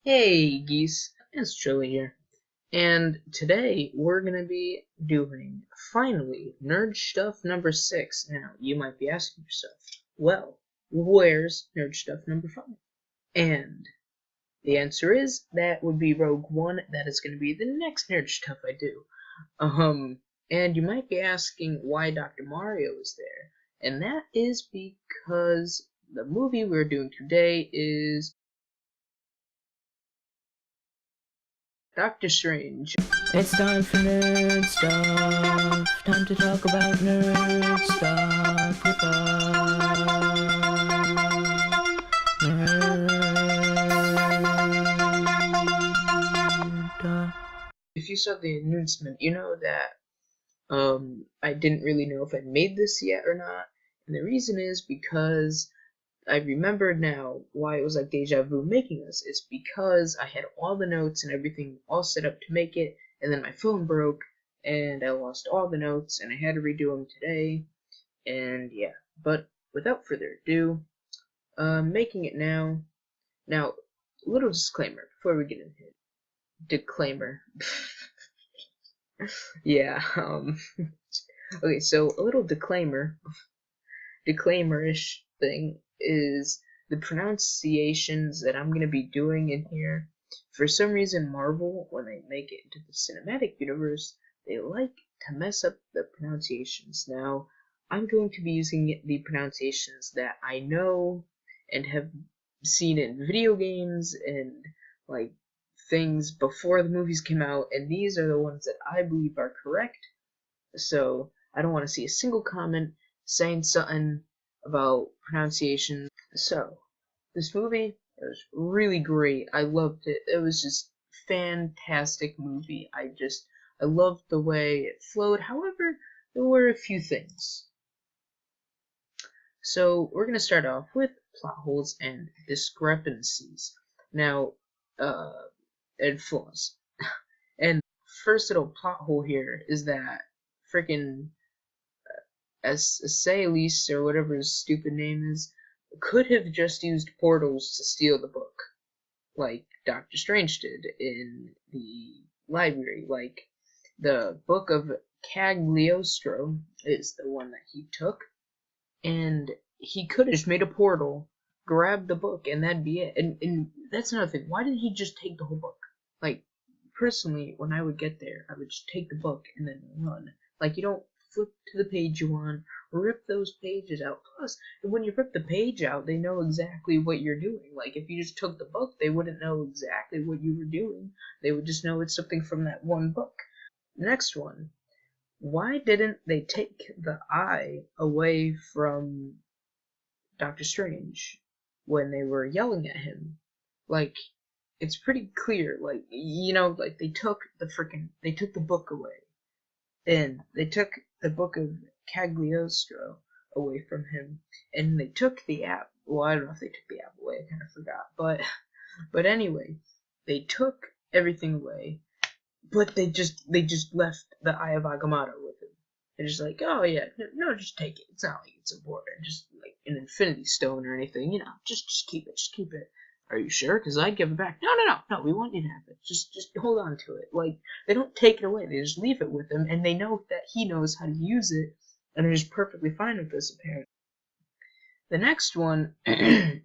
Hey geese, it's Trella here, and today we're gonna be doing, finally, Nerd Stuff number 6. Now, you might be asking yourself, well, where's Nerd Stuff number 5? And the answer is, that would be Rogue One. That is gonna be the next Nerd Stuff I do. And you might be asking why Dr. Mario is there, and that is because the movie we're doing today is Doctor Strange. It's time for nerd stuff. Time to talk about nerd stuff with us. If you saw the announcement, you know that I didn't really know if I made this yet or not. And the reason is because I remembered now why it was like deja vu making this. It's because I had all the notes and everything all set up to make it, and then my phone broke, and I lost all the notes, and I had to redo them today, and yeah. But without further ado, making it now. Now, a little disclaimer before we get into it. Disclaimer. Yeah, okay, so a little disclaimerish thing is the pronunciations that I'm going to be doing in here. For some reason, Marvel, when they make it into the cinematic universe, they like to mess up the pronunciations. Now, I'm going to be using the pronunciations that I know and have seen in video games and, like, things before the movies came out, and these are the ones that I believe are correct. So, I don't want to see a single comment saying something about pronunciation. So, this movie, it was really great. I loved it. It was just fantastic movie. I loved the way it flowed. However, there were a few things. So, we're going to start off with plot holes and discrepancies. Now, and flaws. And first little plot hole here is that freaking Assaylis, or whatever his stupid name is, could have just used portals to steal the book, like Doctor Strange did in the library. Like, the book of Cagliostro is the one that he took, and he could have just made a portal, grabbed the book, and that'd be it. And that's another thing. Why didn't he just take the whole book? Like, personally, when I would get there, I would just take the book and then run. Like, you don't flip to the page you want, rip those pages out. Plus, when you rip the page out, they know exactly what you're doing. Like, if you just took the book, they wouldn't know exactly what you were doing. They would just know it's something from that one book. Next one. Why didn't they take the eye away from Doctor Strange when they were yelling at him? Like, it's pretty clear, like, like, they took the book away. And they took the book of Cagliostro away from him, and they took the app. Well, I don't know if they took the app away. I kind of forgot, but anyway, they took everything away, but they just left the Eye of Agamotto with him. They're just like, oh yeah, no, just take it. It's not like it's important, just like an Infinity Stone or anything. Just keep it. Just keep it. Are you sure? Because I'd give it back. No, we want you to have it. Just hold on to it. Like, they don't take it away. They just leave it with him, and they know that he knows how to use it, and they're just perfectly fine with this, apparently. The next one,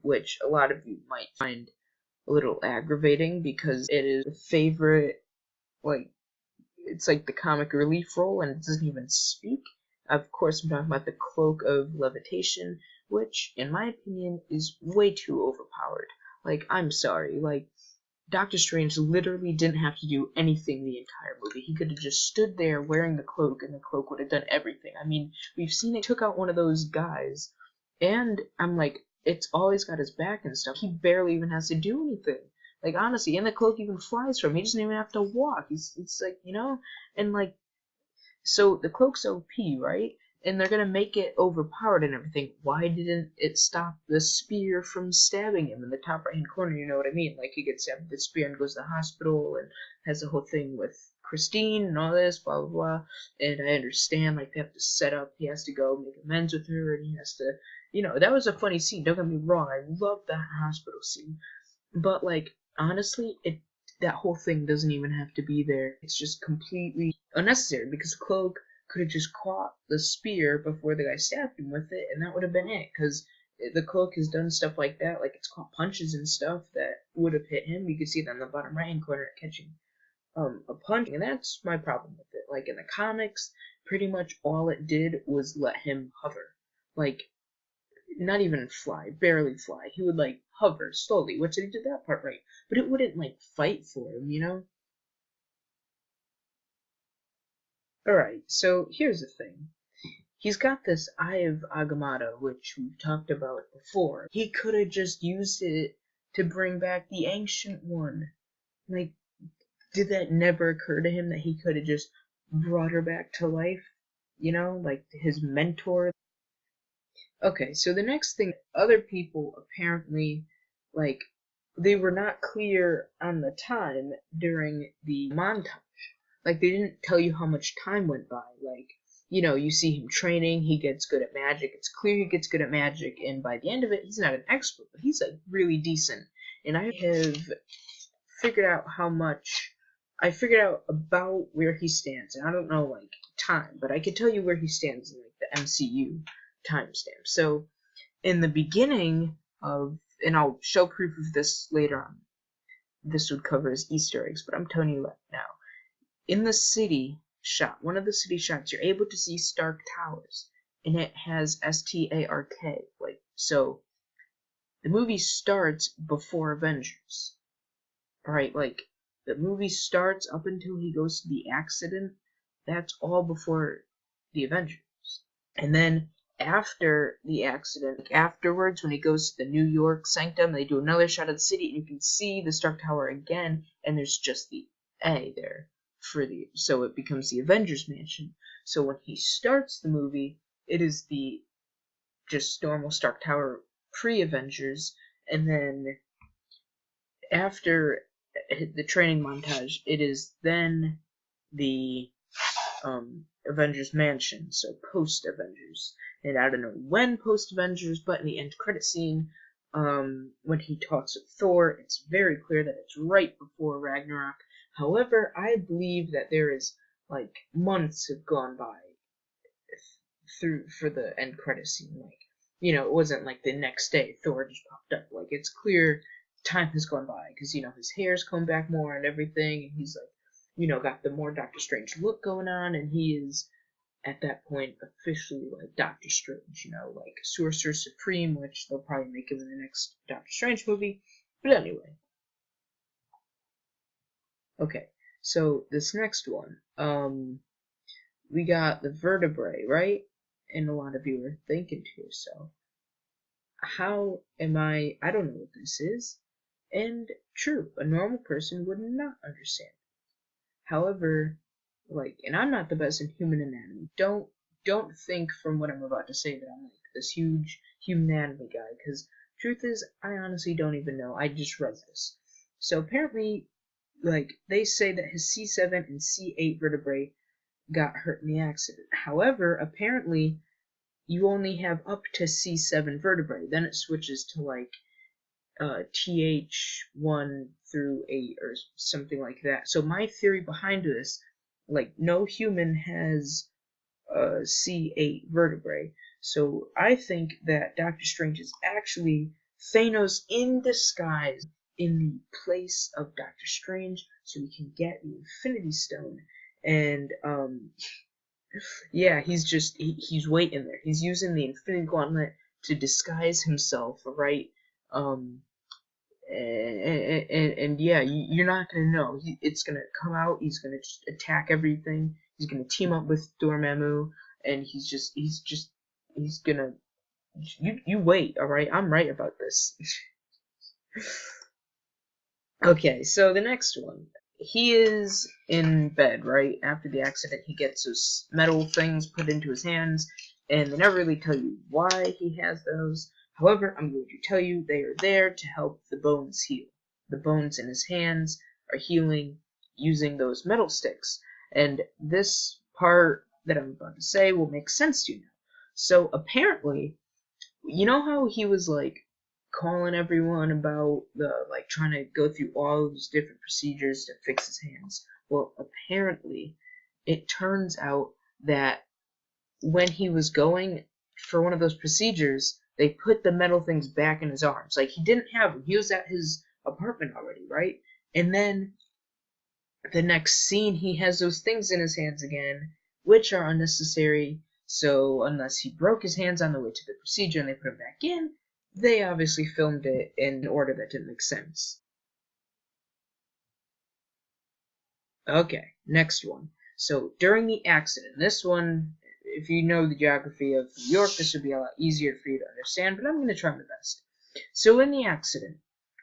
which a lot of you might find a little aggravating, because it is a favorite, like, it's like the comic relief role, and it doesn't even speak. Of course, I'm talking about the Cloak of Levitation, which, in my opinion, is way too overpowered. Like, I'm sorry, like, Doctor Strange literally didn't have to do anything the entire movie. He could have just stood there wearing the cloak, and the cloak would have done everything. I mean, we've seen it took out one of those guys, and I'm like, it's always got his back and stuff. He barely even has to do anything. Like, honestly, and the cloak even flies from him. He doesn't even have to walk. It's like, and like, so the cloak's OP, right? And they're gonna make it overpowered and everything. Why didn't it stop the spear from stabbing him in the top right hand corner? You know what I mean? Like, he gets stabbed with the spear and goes to the hospital and has the whole thing with Christine and all this, blah blah blah. And I understand, like, they have to set up, he has to go make amends with her, and he has to, that was a funny scene. Don't get me wrong, I love that hospital scene. But, like, honestly, that whole thing doesn't even have to be there. It's just completely unnecessary because the cloak could have just caught the spear before the guy stabbed him with it, and that would have been it. Because the cloak has done stuff like that, like it's caught punches and stuff that would have hit him. You could see it on the bottom right hand corner catching a punch, and that's my problem with it. Like in the comics, pretty much all it did was let him hover, like not even fly, barely fly. He would like hover slowly, which they did that part right, but it wouldn't like fight for him, you know? Alright, so here's the thing. He's got this Eye of Agamotto, which we've talked about before. He could have just used it to bring back the Ancient One. Like, did that never occur to him that he could have just brought her back to life? You know, like his mentor? Okay, so the next thing, other people apparently, like, they were not clear on the time during the montage. Like, they didn't tell you how much time went by. Like, you know, you see him training, he gets good at magic. It's clear he gets good at magic, and by the end of it, he's not an expert, but he's, like, really decent. And I have figured out I figured out about where he stands. And I don't know, like, time, but I can tell you where he stands in, like, the MCU timestamp. So, in the beginning of, and I'll show proof of this later on, this would cover as Easter eggs, but I'm telling you now. In the city shot, one of the city shots, you're able to see Stark Towers, and it has STARK. Like, so, the movie starts before Avengers. Alright, like, the movie starts up until he goes to the accident. That's all before the Avengers. And then, after the accident, like afterwards, when he goes to the New York Sanctum, they do another shot of the city, and you can see the Stark Tower again, and there's just the A there. So it becomes the Avengers Mansion. So when he starts the movie, it is the just normal Stark Tower pre-Avengers, and then after the training montage, it is then the Avengers Mansion, so post-Avengers. And I don't know when post-Avengers, but in the end credit scene, when he talks with Thor, it's very clear that it's right before Ragnarok. However, I believe that there is, like, months have gone by for the end credit scene. Like, you know, it wasn't like the next day Thor just popped up. Like, it's clear time has gone by, because, you know, his hair's come back more and everything, and he's, like, you know, got the more Doctor Strange look going on, and he is, at that point, officially, like, Doctor Strange, you know, like, Sorcerer Supreme, which they'll probably make him in the next Doctor Strange movie. But anyway. Okay, so this next one, we got the vertebrae, right? And a lot of you are thinking to yourself, how am I don't know what this is. And true, a normal person would not understand. However, like, and I'm not the best in human anatomy. Don't think from what I'm about to say that I'm like this huge human anatomy guy, because truth is, I honestly don't even know. I just read this. So apparently, like, they say that his C7 and C8 vertebrae got hurt in the accident. However, apparently, you only have up to C7 vertebrae. Then it switches to, like, TH1 through 8 or something like that. So my theory behind this, like, no human has C8 vertebrae. So I think that Doctor Strange is actually Thanos in disguise in the place of Doctor Strange, so he can get the Infinity Stone. And yeah, he's waiting there. He's using the Infinity Gauntlet to disguise himself, right? And yeah, you're not gonna know. It's gonna come out. He's gonna just attack everything. He's gonna team up with Dormammu, and he's gonna. You wait, all right? I'm right about this. Okay, so the next one. He is in bed, right? After the accident, he gets those metal things put into his hands, and they never really tell you why he has those. However, I'm going to tell you they are there to help the bones heal. The bones in his hands are healing using those metal sticks. And this part that I'm about to say will make sense to you now. So apparently, you know how he was, like, calling everyone about trying to go through all those different procedures to fix his hands. Well, apparently, it turns out that when he was going for one of those procedures, they put the metal things back in his arms. Like, he didn't have them. He was at his apartment already, right? And then the next scene, he has those things in his hands again, which are unnecessary. So unless he broke his hands on the way to the procedure and they put him back in, they obviously filmed it in an order that didn't make sense. Okay, next one. So during the accident, this one, if you know the geography of New York, this would be a lot easier for you to understand, but I'm going to try my best. So in the accident,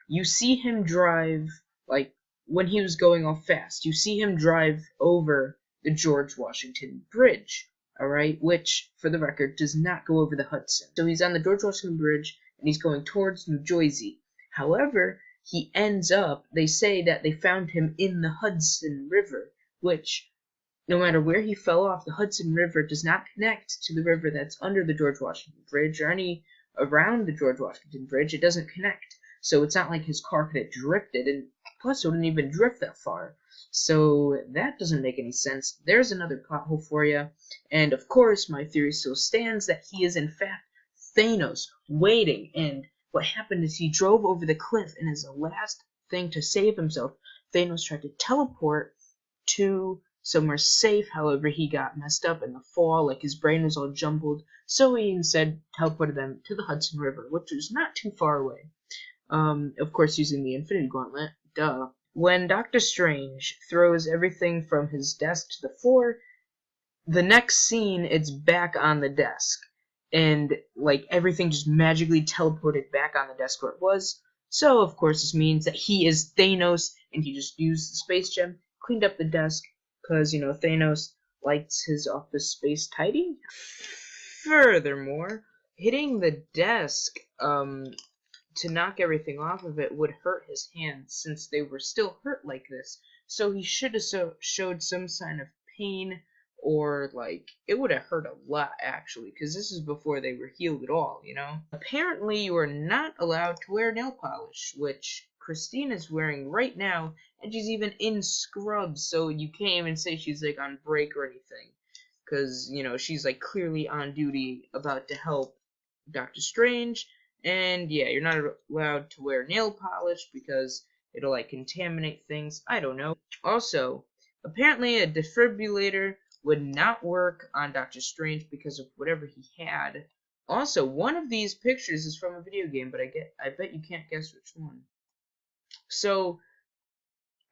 you see him drive, like, when he was going off fast, you see him drive over the George Washington Bridge, alright, which, for the record, does not go over the Hudson. So he's on the George Washington Bridge, and he's going towards New Jersey. However, he ends up, they say that they found him in the Hudson River, which, no matter where he fell off, the Hudson River does not connect to the river that's under the George Washington Bridge or any around the George Washington Bridge. It doesn't connect. So it's not like his car could have drifted, and plus it wouldn't even drift that far. So that doesn't make any sense. There's another plot hole for you. And of course, my theory still stands that he is in fact Thanos waiting. And what happened is he drove over the cliff, and as a last thing to save himself, Thanos tried to teleport to somewhere safe. However, he got messed up in the fall, like his brain was all jumbled. So he instead teleported them to the Hudson River, which was not too far away. Of course, using the Infinity Gauntlet, duh. When Doctor Strange throws everything from his desk to the floor, the next scene, it's back on the desk. And, like, everything just magically teleported back on the desk where it was. So, of course, this means that he is Thanos, and he just used the space gem, cleaned up the desk, because, you know, Thanos likes his office space tidy. Furthermore, hitting the desk, to knock everything off of it would hurt his hands, since they were still hurt like this. So he should have showed some sign of pain, or, like, it would have hurt a lot, actually, because this is before they were healed at all, you know? Apparently, you are not allowed to wear nail polish, which Christine is wearing right now, and she's even in scrubs, so you can't even say she's, like, on break or anything, because, you know, she's, like, clearly on duty, about to help Doctor Strange. And yeah, you're not allowed to wear nail polish because it'll, like, contaminate things. I don't know. Also, apparently a defibrillator would not work on Doctor Strange because of whatever he had. Also, one of these pictures is from a video game, but I bet you can't guess which one. So,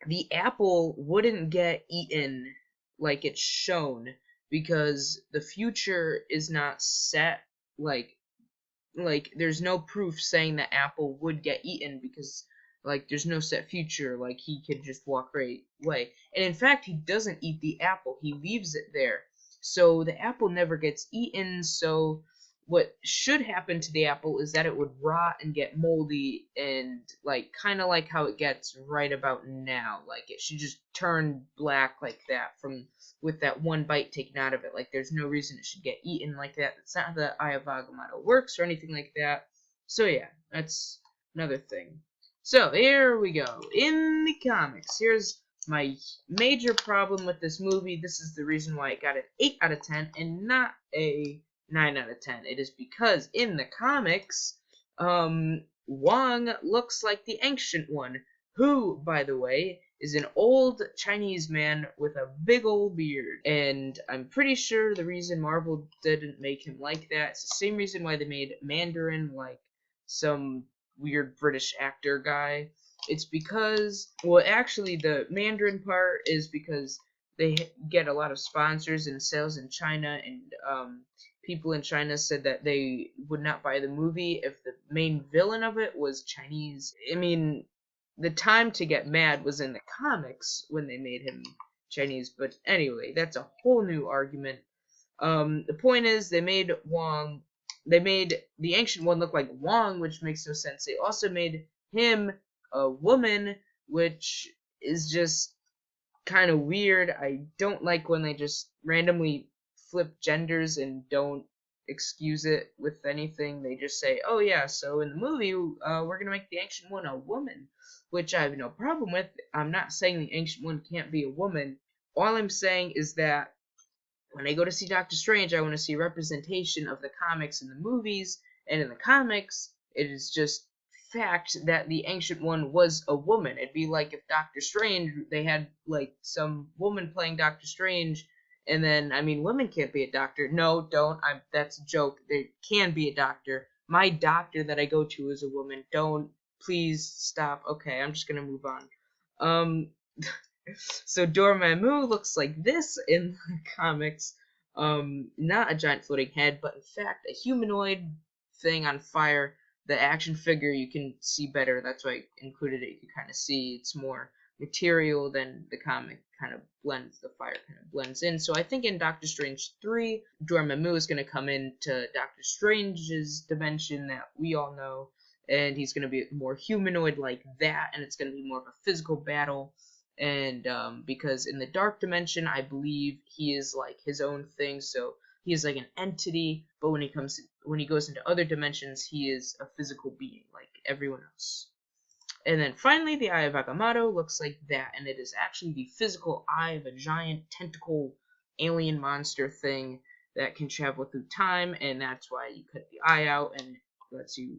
the apple wouldn't get eaten like it's shown because the future is not set, like there's no proof saying that apple would get eaten because, like, there's no set future, like, he could just walk right away. And in fact, he doesn't eat the apple, he leaves it there. So the apple never gets eaten, so what should happen to the apple is that it would rot and get moldy and, like, kind of like how it gets right about now. Like, it should just turn black like that with that one bite taken out of it. Like, there's no reason it should get eaten like that. That's not how the Eye of Agamotto works or anything like that. So yeah, that's another thing. So here we go. In the comics, here's my major problem with this movie. This is the reason why it got an 8 out of 10 and not a 9 out of 10. It is because in the comics, Wong looks like the Ancient One, who, by the way, is an old Chinese man with a big old beard. And I'm pretty sure the reason Marvel didn't make him like that is the same reason why they made Mandarin like some weird British actor guy. It's because, well, actually the Mandarin part is because they get a lot of sponsors and sales in China, and people in China said that they would not buy the movie if the main villain of it was Chinese. I mean, the time to get mad was in the comics when they made him Chinese, but anyway, that's a whole new argument. The point is, they made the Ancient One look like Wong, which makes no sense. They also made him a woman, which is just kind of weird. I don't like when they just randomly flip genders and don't excuse it with anything. They just say, oh yeah, so in the movie, we're gonna make the Ancient One a woman, which I have no problem with. I'm not saying the Ancient One can't be a woman. All I'm saying is that when I go to see Doctor Strange, I want to see representation of the comics in the movies, and in the comics, it is just fact that the Ancient One was a woman. It'd be like if Doctor Strange, they had like some woman playing Doctor Strange, and then, I mean, women can't be a doctor. No, don't. That's a joke. There can be a doctor. My doctor that I go to is a woman. Don't. Please stop. Okay, I'm just gonna move on. So Dormammu looks like this in the comics. Not a giant floating head, but in fact a humanoid thing on fire. The action figure you can see better. That's why I included it. You can kind of see it's more material than the comic. Kind of blends, the fire kind of blends in. So I think in Doctor Strange 3, Dormammu is going to come into Doctor Strange's dimension that we all know, and he's going to be more humanoid like that, and it's going to be more of a physical battle. And because in the dark dimension, I believe he is like his own thing, so he is like an entity, but when he goes into other dimensions, he is a physical being like everyone else. And then finally, the Eye of Agamotto looks like that, and it is actually the physical eye of a giant tentacle alien monster thing that can travel through time, and that's why you cut the eye out, and it lets you,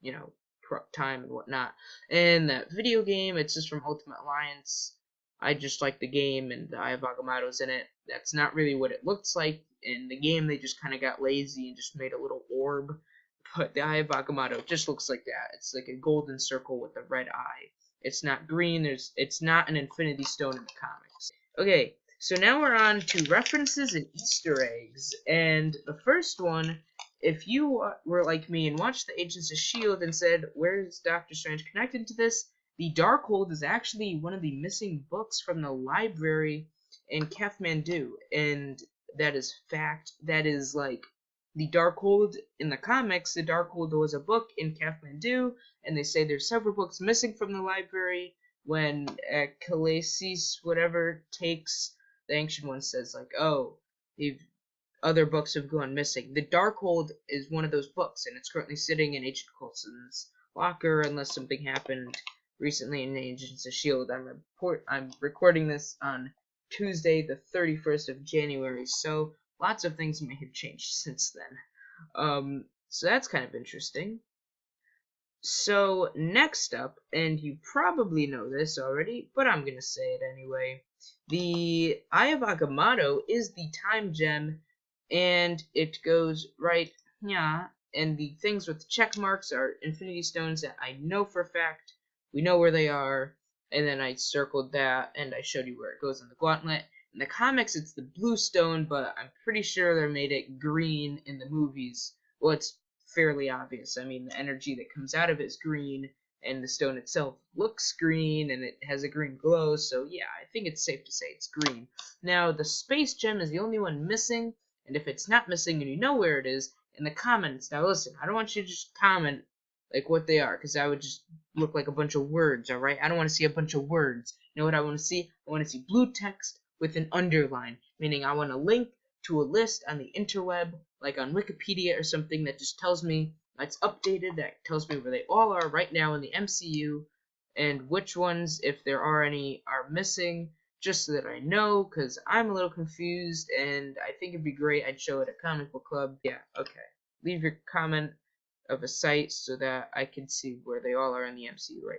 you know, corrupt time and whatnot. And that video game, it's just from Ultimate Alliance. I just like the game, and the Eye of Agamotto's in it. That's not really what it looks like. In the game, they just kind of got lazy and just made a little orb. But the Eye of Agamotto just looks like that. It's like a golden circle with a red eye. It's not green. It's not an Infinity Stone in the comics. Okay, so now we're on to references and Easter eggs. And the first one, if you were like me and watched the Agents of S.H.I.E.L.D. and said, where's Doctor Strange connected to this? The Darkhold is actually one of the missing books from the library in Kathmandu. And that is fact. That is like the Darkhold in the comics. The Darkhold was a book in Kathmandu, and they say there's several books missing from the library. When Khaleesi's whatever takes, the Ancient One says like, oh, other books have gone missing. The Darkhold is one of those books, and it's currently sitting in Agent Coulson's locker unless something happened recently in Agents of S.H.I.E.L.D. I'm recording this on Tuesday, the 31st of January, so lots of things may have changed since then. So that's kind of interesting. So next up, and you probably know this already, but I'm gonna say it anyway. The Eye of Agamotto is the time gem, and it goes right here. And the things with check marks are Infinity Stones that I know for a fact. We know where they are, and then I circled that, and I showed you where it goes in the gauntlet. In the comics, it's the blue stone, but I'm pretty sure they made it green in the movies. Well, it's fairly obvious. I mean, the energy that comes out of it is green, and the stone itself looks green, and it has a green glow, so yeah, I think it's safe to say it's green. Now, the space gem is the only one missing, and if it's not missing and you know where it is, in the comments, now listen, I don't want you to just comment like what they are, because I would just look like a bunch of words, alright? I don't want to see a bunch of words. You know what I want to see? I want to see blue text with an underline, meaning I want a link to a list on the interweb, like on Wikipedia or something that just tells me, that's updated, that tells me where they all are right now in the MCU, and which ones, if there are any, are missing, just so that I know, because I'm a little confused, and I think it'd be great, I'd show it at Comic Book Club. Yeah, okay. Leave your comment of a site so that I can see where they all are in the MCU right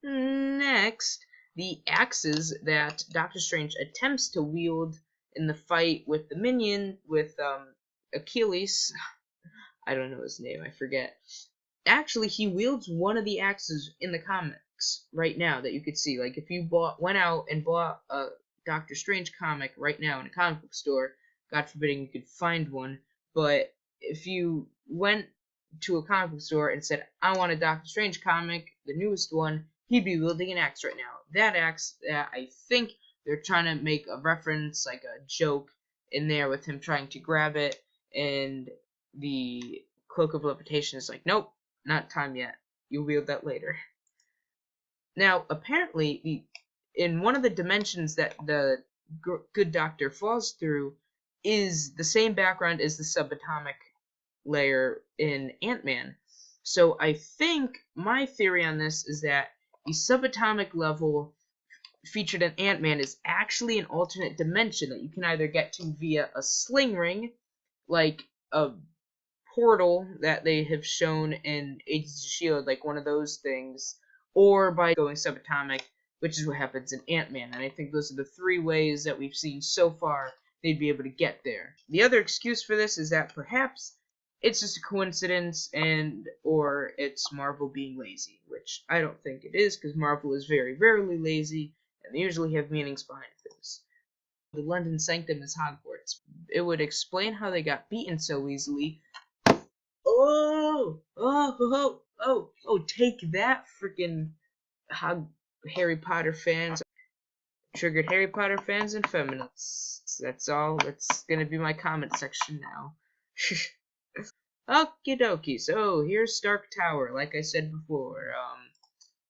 now. Next, the axes that Doctor Strange attempts to wield in the fight with the minion, with Achilles. I don't know his name, I forget. Actually, he wields one of the axes in the comics right now that you could see. Like, if you went out and bought a Doctor Strange comic right now in a comic book store, God forbidding you could find one, but if you went to a comic book store and said, I want a Doctor Strange comic, the newest one, he'd be wielding an axe right now. That axe, I think they're trying to make a reference, like a joke in there with him trying to grab it, and the Cloak of Levitation is like, nope, not time yet. You'll wield that later. Now, apparently, in one of the dimensions that the good doctor falls through, is the same background as the subatomic layer in Ant-Man. So I think my theory on this is that the subatomic level featured in Ant-Man is actually an alternate dimension that you can either get to via a sling ring, like a portal that they have shown in Agents of S.H.I.E.L.D., like one of those things, or by going subatomic, which is what happens in Ant-Man. And I think those are the three ways that we've seen so far they'd be able to get there. The other excuse for this is that perhaps it's just a coincidence or it's Marvel being lazy, which I don't think it is, because Marvel is very rarely lazy, and they usually have meanings behind things. The London Sanctum is Hogwarts. It would explain how they got beaten so easily. Oh, take that, freaking Harry Potter fans. Triggered Harry Potter fans and feminists. That's all. That's gonna be my comment section now. Okie dokie. So here's Stark Tower. Like I said before,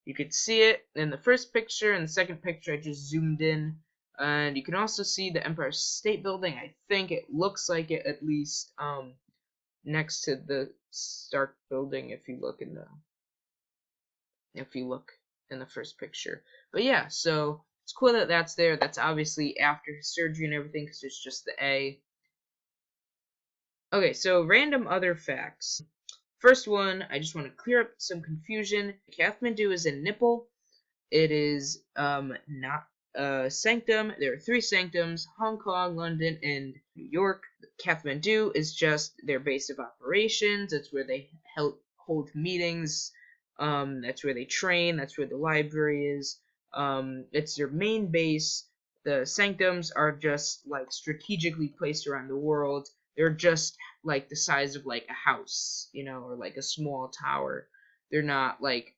you could see it in the first picture, and the second picture I just zoomed in, and you can also see the Empire State Building. I think it looks like it, at least next to the Stark Building. If you look in the first picture. But yeah, so it's cool that that's there. That's obviously after his surgery and everything, because it's just the A. Okay, so random other facts. First one, I just want to clear up some confusion. Kathmandu is a nipple. It is not a sanctum. There are 3 sanctums: Hong Kong, London, and New York. Kathmandu is just their base of operations. It's where they hold meetings. That's where they train. That's where the library is. It's their main base. The sanctums are just like strategically placed around the world. They're just like the size of like a house, or like a small tower. They're not like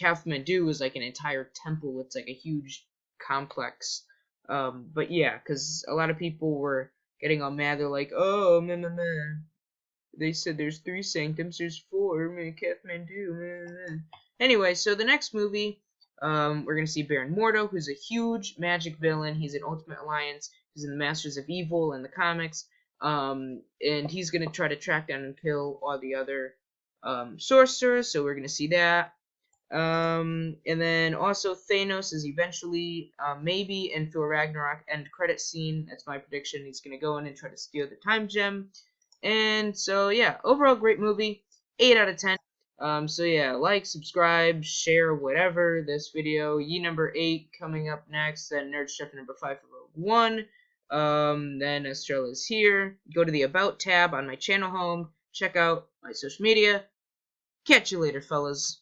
Kathmandu is like an entire temple. It's like a huge complex. But yeah, because a lot of people were getting all mad. They're like, oh, meh. They said there's 3 sanctums, there's 4, Kathmandu. Anyway, so the next movie, we're going to see Baron Mordo, who's a huge magic villain. He's in Ultimate Alliance. He's in the Masters of Evil in the comics. And he's going to try to track down and kill all the other sorcerers, so we're going to see that. And then also Thanos is eventually, maybe in Thor Ragnarok end credit scene. That's my prediction. He's going to go in and try to steal the time gem. And so, yeah, overall great movie. 8 out of 10. So yeah, like, subscribe, share, whatever, this video. Y number 8 coming up next, then Nerd Stuff number 5 for Rogue One. Then as Trella is here, go to the About tab on my channel home, check out my social media. Catch you later, fellas.